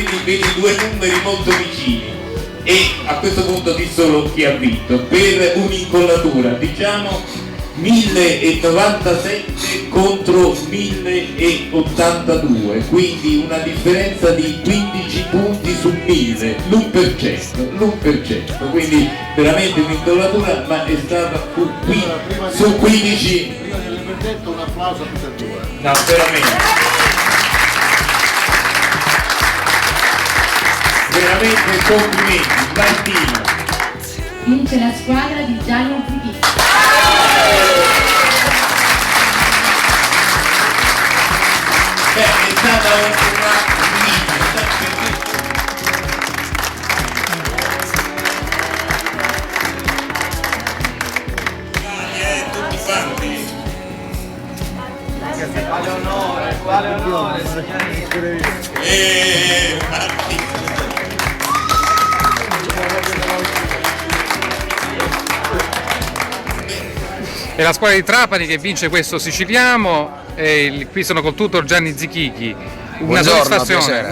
vedi due numeri molto vicini e a questo punto di solo chi ha vinto per un'incollatura, diciamo 1097 contro 1082, quindi una differenza di 15 punti su 1000, l'1%, quindi veramente un'incollatura, ma è stata qui su 15. Prima di aver detto un applauso a tutti e due. No, veramente complimenti, Martina. Vince la squadra di Gianni Zichicchi. È stata una tutti quanti. Quale onore, Martina. È la squadra di Trapani che vince questo siciliano e qui sono col tutor Gianni Zichichi. Una soddisfazione.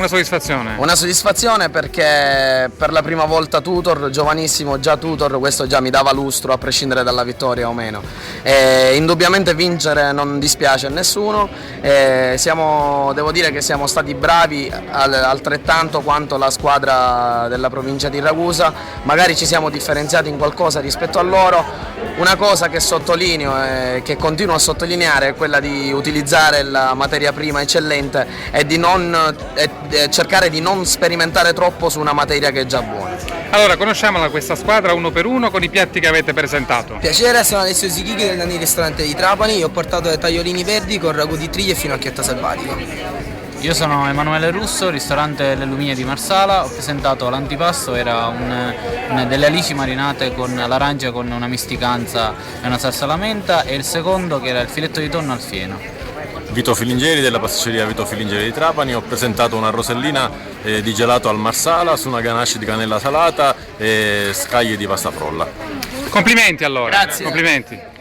Una soddisfazione perché per la prima volta tutor, giovanissimo già tutor, questo già mi dava lustro a prescindere dalla vittoria o meno. Indubbiamente vincere non dispiace a nessuno, devo dire che siamo stati bravi altrettanto quanto la squadra della provincia di Ragusa, magari ci siamo differenziati in qualcosa rispetto a loro. Una cosa che sottolineo e che continuo a sottolineare è quella di utilizzare la materia prima eccellente e di cercare di non sperimentare troppo su una materia che è già buona. Allora, conosciamola questa squadra uno per uno con i piatti che avete presentato. Piacere, sono Alessio Zichichi del Nani Ristorante di Trapani, io ho portato dei tagliolini verdi con ragù di triglia e finocchietta selvatico. Io sono Emanuele Russo, ristorante Le Lumine di Marsala, ho presentato l'antipasto, era delle alici marinate con l'arancia con una misticanza e una salsa alla menta, e il secondo che era il filetto di tonno al fieno. Vito Filingeri della pasticceria Vito Filingeri di Trapani, ho presentato una rosellina di gelato al Marsala su una ganache di cannella salata e scaglie di pasta frolla. Complimenti allora. Grazie. Complimenti.